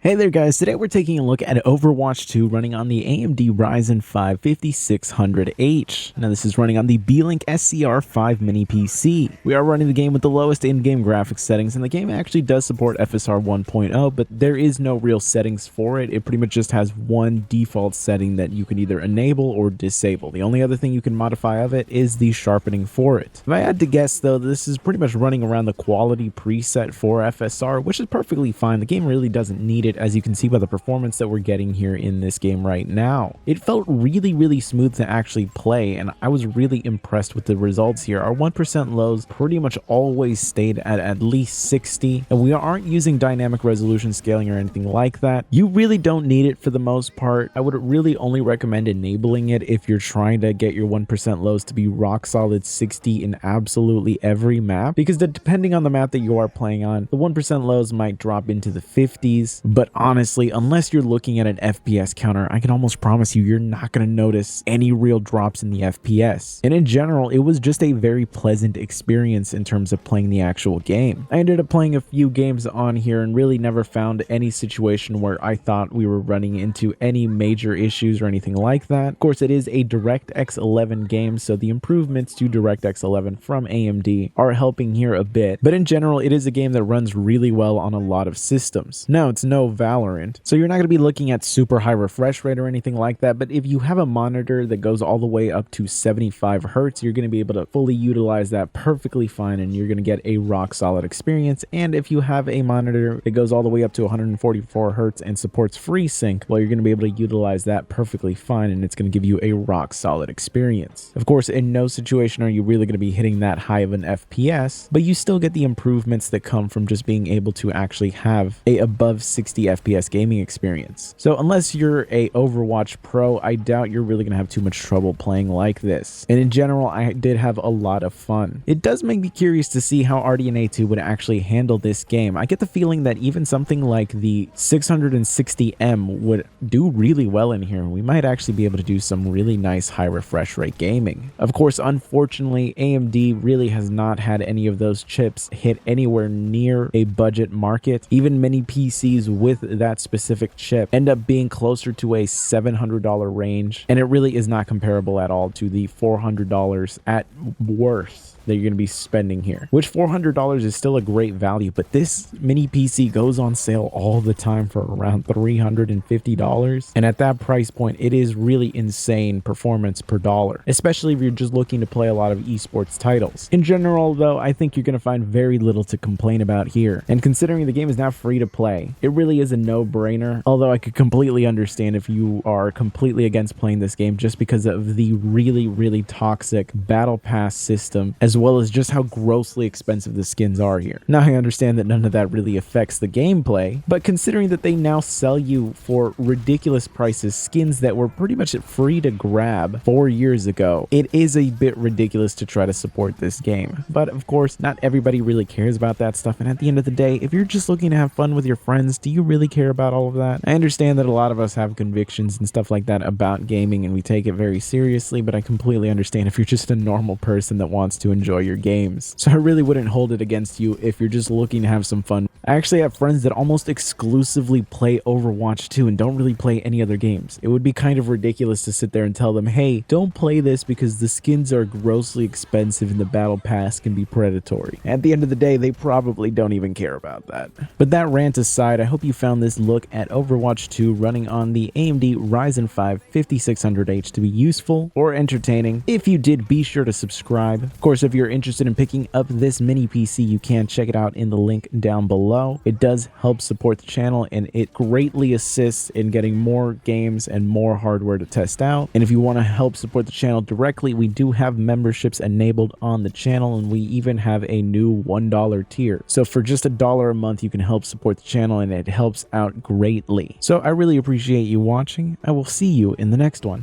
Hey there guys, today we're taking a look at Overwatch 2 running on the AMD Ryzen 5 5600H. Now this is running on the Beelink SER5 mini PC. We are running the game with the lowest in-game graphics settings, and the game actually does support FSR 1.0, but there is no real settings for it. It pretty much just has one default setting that you can either enable or disable. The only other thing you can modify of it is the sharpening for it. If I had to guess though, this is pretty much running around the quality preset for FSR, which is perfectly fine. The game really doesn't need it, as you can see by the performance that we're getting here in this game right now. It felt really smooth to actually play, and I was really impressed with the results here. Our 1% lows pretty much always stayed at least 60, and we aren't using dynamic resolution scaling or anything like that. You really don't need it for the most part. I would really only recommend enabling it if you're trying to get your 1% lows to be rock solid 60 in absolutely every map, because depending on the map that you are playing on, the 1% lows might drop into the 50s, but honestly, unless you're looking at an FPS counter, I can almost promise you're not going to notice any real drops in the FPS. And in general, it was just a very pleasant experience in terms of playing the actual game. I ended up playing a few games on here and really never found any situation where I thought we were running into any major issues or anything like that. Of course, it is a DirectX 11 game, so the improvements to DirectX 11 from AMD are helping here a bit. But in general, it is a game that runs really well on a lot of systems. Now, it's no Valorant, so you're not going to be looking at super high refresh rate or anything like that, but if you have a monitor that goes all the way up to 75 hertz, you're going to be able to fully utilize that perfectly fine, and you're going to get a rock solid experience. And if you have a monitor that goes all the way up to 144 hertz and supports FreeSync, well, you're going to be able to utilize that perfectly fine, and it's going to give you a rock solid experience. Of course, in no situation are you really going to be hitting that high of an FPS, but you still get the improvements that come from just being able to actually have a above 60 FPS gaming experience. So unless you're a Overwatch pro, I doubt you're really going to have too much trouble playing like this. And in general, I did have a lot of fun. It does make me curious to see how RDNA 2 would actually handle this game. I get the feeling that even something like the 660M would do really well in here. We might actually be able to do some really nice high refresh rate gaming. Of course, unfortunately, AMD really has not had any of those chips hit anywhere near a budget market. Even many PCs with that specific chip end up being closer to a $700 range, and it really is not comparable at all to the $400 at worst that you're going to be spending here, which $400 is still a great value, but this mini PC goes on sale all the time for around $350, and at that price point, it is really insane performance per dollar, especially if you're just looking to play a lot of esports titles. In general, though, I think you're going to find very little to complain about here, and considering the game is now free to play, it really is a no-brainer, although I could completely understand if you are completely against playing this game just because of the really toxic battle pass system, as well as just how grossly expensive the skins are here. Now, I understand that none of that really affects the gameplay, but considering that they now sell you for ridiculous prices skins that were pretty much free to grab 4 years ago, it is a bit ridiculous to try to support this game. But of course, not everybody really cares about that stuff, and at the end of the day, if you're just looking to have fun with your friends, do you really care about all of that? I understand that a lot of us have convictions and stuff like that about gaming, and we take it very seriously, but I completely understand if you're just a normal person that wants to enjoy your games. So I really wouldn't hold it against you if you're just looking to have some fun. I actually have friends that almost exclusively play Overwatch 2 and don't really play any other games. It would be kind of ridiculous to sit there and tell them, hey, don't play this because the skins are grossly expensive and the battle pass can be predatory. At the end of the day, they probably don't even care about that. But that rant aside, I hope you found this look at Overwatch 2 running on the AMD Ryzen 5 5600H to be useful or entertaining. If you did, be sure to subscribe. Of course, if you're interested in picking up this mini PC, you can check it out in the link down below. It does help support the channel, and it greatly assists in getting more games and more hardware to test out. And if you want to help support the channel directly, we do have memberships enabled on the channel, and we even have a new $1 tier. So for just $1 a month, you can help support the channel, and it helps out greatly. So I really appreciate you watching. I will see you in the next one.